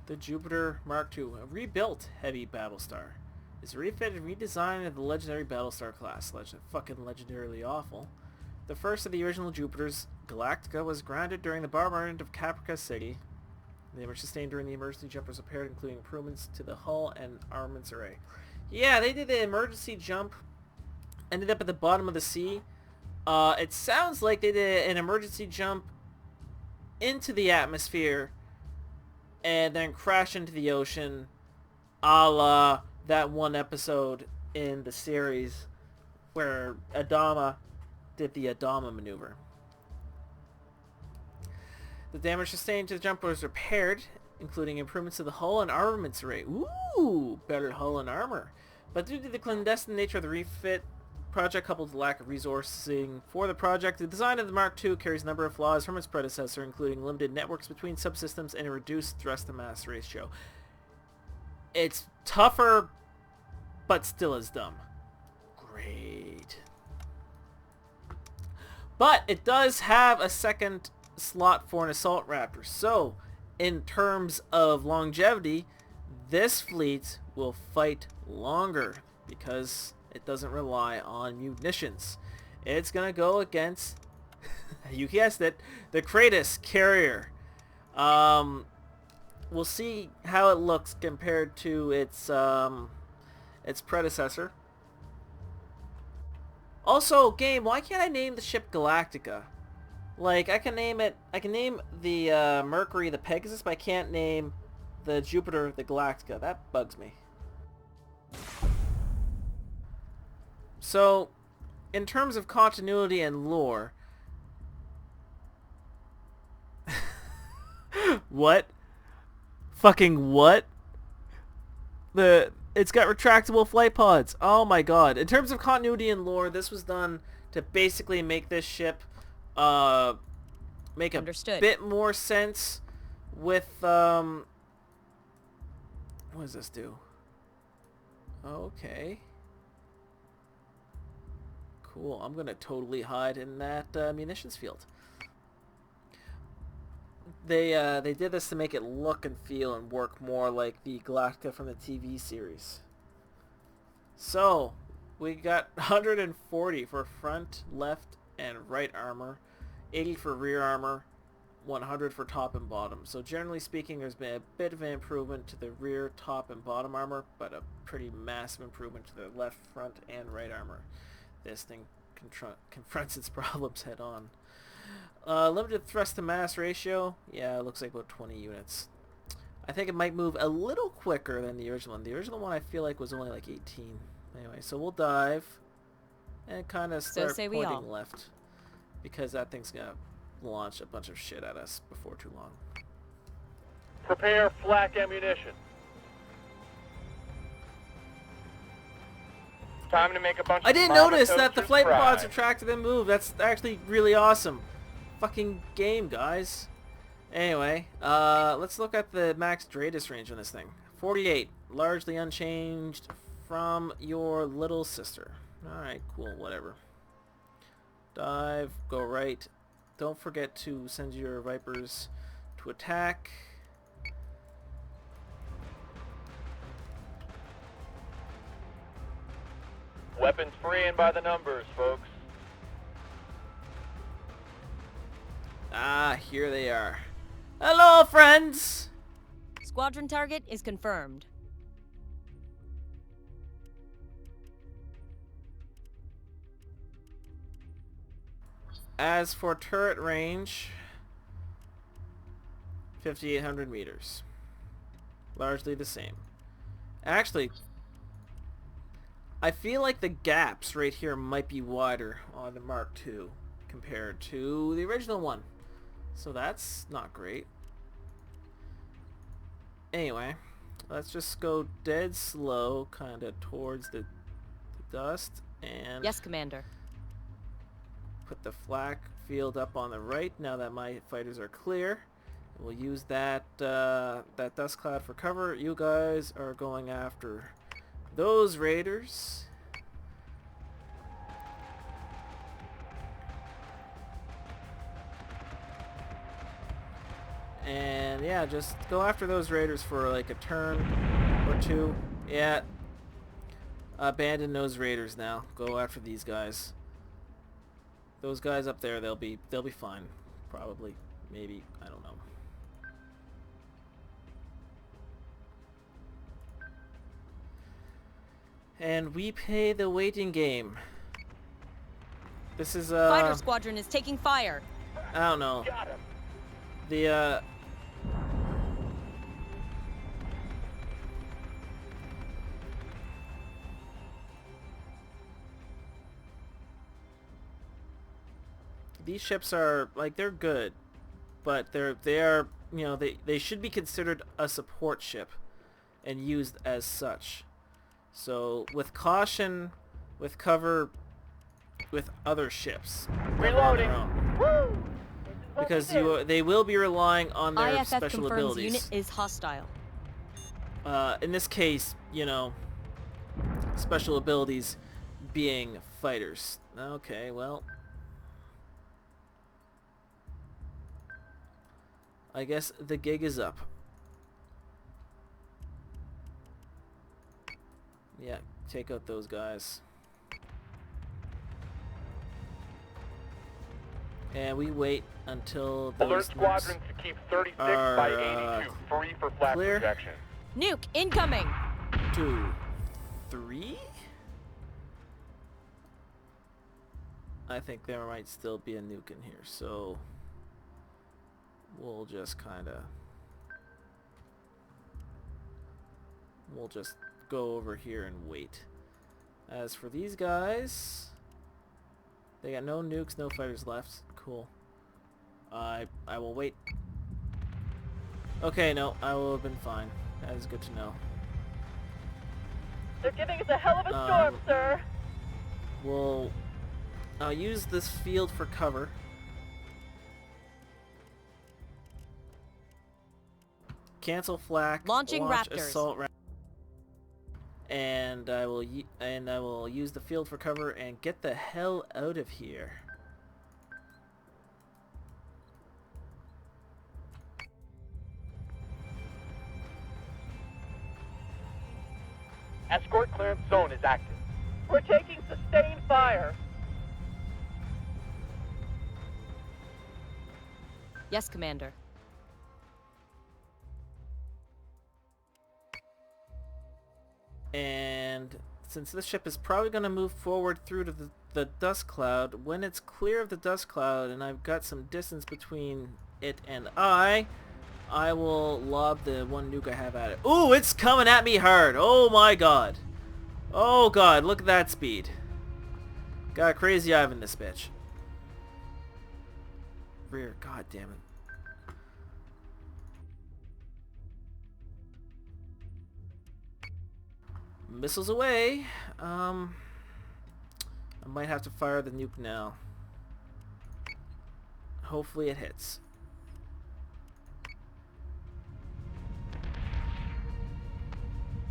The Jupiter Mark II, a rebuilt heavy battlestar. It's a refit and redesign of the legendary battlestar class. Fucking legendarily awful. The first of the original Jupiters, Galactica, was grounded during the bombardment of Caprica City. The damage sustained during the emergency jump was repaired, including improvements to the hull and armaments array. Yeah, they did the emergency jump. Ended up at the bottom of the sea. It sounds like they did an emergency jump into the atmosphere and then crash into the ocean, a la that one episode in the series where Adama did the Adama maneuver. The damage sustained to the jump was repaired, including improvements to the hull and armaments array. Ooh, better hull and armor. But due to the clandestine nature of the refit project coupled with the lack of resourcing for the project, the design of the Mark II carries a number of flaws from its predecessor, including limited networks between subsystems and a reduced thrust-to-mass ratio. It's tougher, but still as dumb. Great. But it does have a second slot for an assault raptor, so in terms of longevity, this fleet will fight longer because it doesn't rely on munitions. It's gonna go against, you guessed it, the Kratos carrier. We'll see how it looks compared to its predecessor. Also, game, why can't I name the ship Galactica? Like, I can name the Mercury the Pegasus, but I can't name the Jupiter the Galactica. That bugs me. So, in terms of continuity and lore... What? Fucking what? It's got retractable flight pods. Oh my god. In terms of continuity and lore, this was done to basically make this ship make a bit more sense with what does this do? Okay. Cool. I'm gonna totally hide in that munitions field. They did this to make it look and feel and work more like the Galactica from the TV series. So, we got 140 for front, left, and right armor, 80 for rear armor, 100 for top and bottom. So generally speaking, there's been a bit of an improvement to the rear, top, and bottom armor, but a pretty massive improvement to the left, front, and right armor. This thing confronts its problems head on. Limited thrust to mass ratio. Yeah, it looks like about 20 units. I think it might move a little quicker than the original one. The original one I feel like was only like 18. Anyway, so we'll dive and kind of start pointing left because that thing's gonna launch a bunch of shit at us before too long. Prepare flak ammunition. Time to make a bunch I didn't notice that the flight pods retracted and moved. That's actually really awesome. Fucking game, guys. Anyway, let's look at the max radius range on this thing. 48, largely unchanged from your little sister. Alright, cool, whatever. Dive, go right. Don't forget to send your Vipers to attack. Weapons free and by the numbers, folks. Ah, here they are. Hello, friends! Squadron target is confirmed. As for turret range, 5,800 meters. Largely the same. Actually, I feel like the gaps right here might be wider on the Mark II compared to the original one. So that's not great. Anyway, let's just go dead slow, kind of towards the dust, and yes, Commander. Put the flak field up on the right now that my fighters are clear. We'll use that that dust cloud for cover. You guys are going after those raiders. And yeah, just go after those raiders for like a turn or two. Yeah. Abandon those raiders now. Go after these guys. Those guys up there, they'll be fine. Probably. Maybe. I don't know. And we play the waiting game. This is Fighter squadron is taking fire. I don't know. Got him. The these ships are like they're good, but they are, you know, they should be considered a support ship and used as such. So with caution, with cover, with other ships. Never on their Reloading. own. Woo! Because they will be relying on their IFF special confirms abilities. unit is hostile. In this case, you know, special abilities being fighters. Okay, well, I guess the gig is up. Yeah, take out those guys. And we wait until those Alert nukes squadron to keep 36 are, by 82 free for flak clear. projection. Nuke incoming. 2, 3. I think there might still be a nuke in here, so we'll just go over here and wait. As for these guys, they got no nukes, no fighters left. Cool. I will wait. Okay, no, I will have been fine. That is good to know. They're giving us a hell of a storm, sir. I'll use this field for cover. Cancel flak. Launching launch Raptors. Assault and I will use the field for cover and get the hell out of here. Escort clearance zone is active. We're taking sustained fire. Yes, Commander. And since this ship is probably going to move forward through to the dust cloud, when it's clear of the dust cloud and I've got some distance between it and I will lob the one nuke I have at it. Ooh, it's coming at me hard. Oh my god. Oh god, look at that speed. Got a crazy eye in this bitch. Rear, god damn it. Missiles away. I might have to fire the nuke now. Hopefully it hits.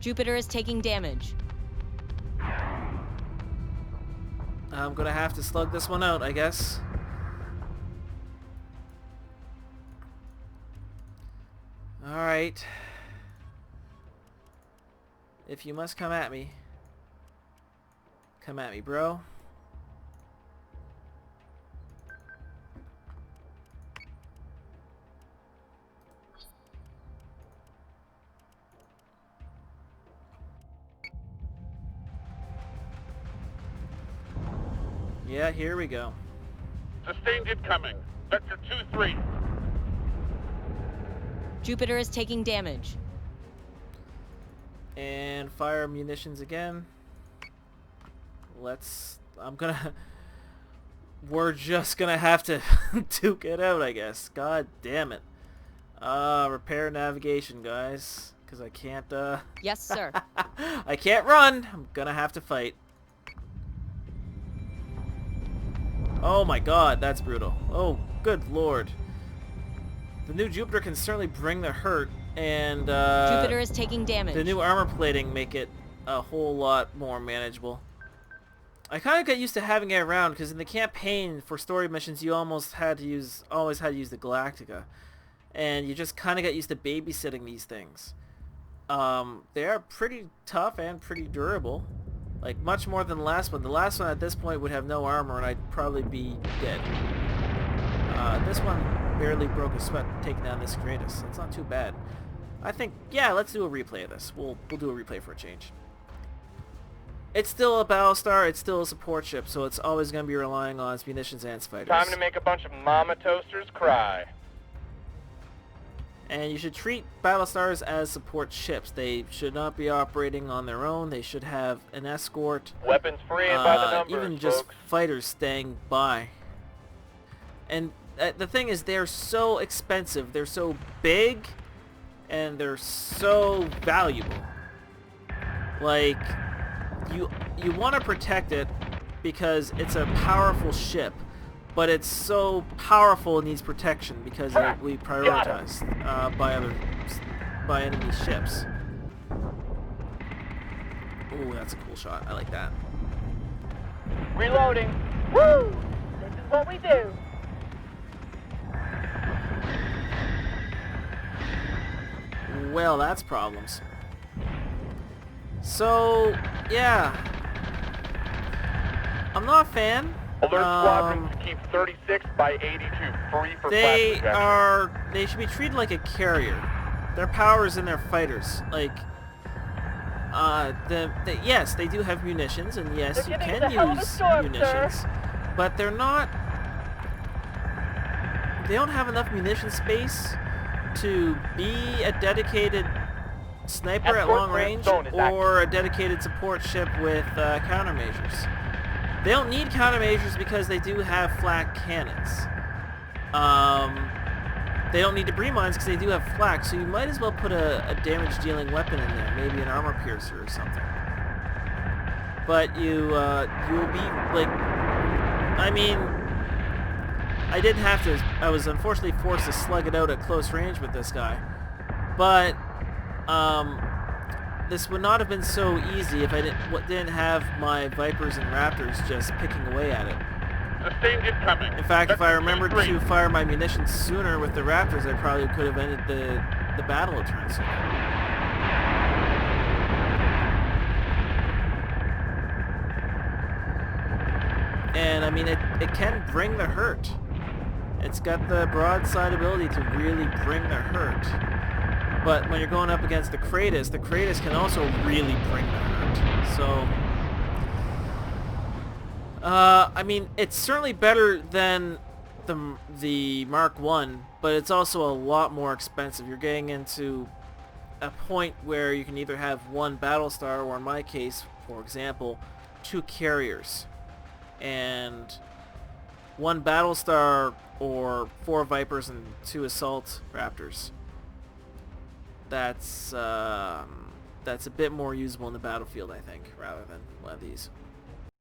Jupiter is taking damage. I'm gonna have to slug this one out, I guess. Alright. If you must come at me, bro. Yeah, here we go. Sustained incoming. Vector 2-3. Jupiter is taking damage. And fire munitions again. We're just gonna have to duke it out, I guess. God damn it. Repair navigation, guys. Because I can't, Yes, sir. I can't run. I'm gonna have to fight. Oh my god, that's brutal. Oh, good lord. The new Jupiter can certainly bring the hurt, and Jupiter is taking damage. the new armor plating make it a whole lot more manageable. I kind of got used to having it around because in the campaign for story missions you always had to use the Galactica, and you just kind of get used to babysitting these things. They are pretty tough and pretty durable, like much more than the last one. The last one at this point would have no armor and I'd probably be dead. This one barely broke a sweat taking down this Kratos. That's not too bad. I think, yeah, let's do a replay of this. We'll do a replay for a change. It's still a Battlestar, it's still a support ship, so it's always going to be relying on its munitions and its fighters. Time to make a bunch of mama toasters cry. And you should treat Battlestars as support ships. They should not be operating on their own. They should have an escort. Weapons free and by the numbers, even just folks. fighters staying by. And the thing is, they're so expensive. They're so big, and they're so valuable. Like, you want to protect it because it's a powerful ship, but it's so powerful it needs protection because we prioritized by enemy ships. Ooh, that's a cool shot. I like that. Reloading. Woo! This is what we do. Well, that's problems. So, yeah. I'm not a fan. Alert squadrons keep 36 by 82 free for They should be treated like a carrier. Their power is in their fighters. Like, yes, they do have munitions, and yes, They're you giving can us a hell of a use storm, munitions, but they're not. They don't have enough munition space to be a dedicated sniper at long range or a dedicated support ship with countermeasures. They don't need countermeasures because they do have flak cannons. They don't need debris mines because they do have flak, so you might as well put a damage-dealing weapon in there, maybe an armor piercer or something. But you'll be, like, I mean, I was unfortunately forced to slug it out at close range with this guy. But, this would not have been so easy if I didn't have my Vipers and Raptors just picking away at it. Sustained incoming. In fact, if I remembered 2-3. to fire my munitions sooner with the Raptors, I probably could have ended the battle a turn sooner. And, I mean, it can bring the hurt. It's got the broadside ability to really bring the hurt. But when you're going up against the Kratos can also really bring the hurt. So, I mean, it's certainly better than the Mark 1, but it's also a lot more expensive. You're getting into a point where you can either have one Battlestar, or in my case, for example, 2 carriers. And one Battlestar or 4 Vipers and 2 Assault Raptors. That's a bit more usable in the battlefield, I think, rather than one of these.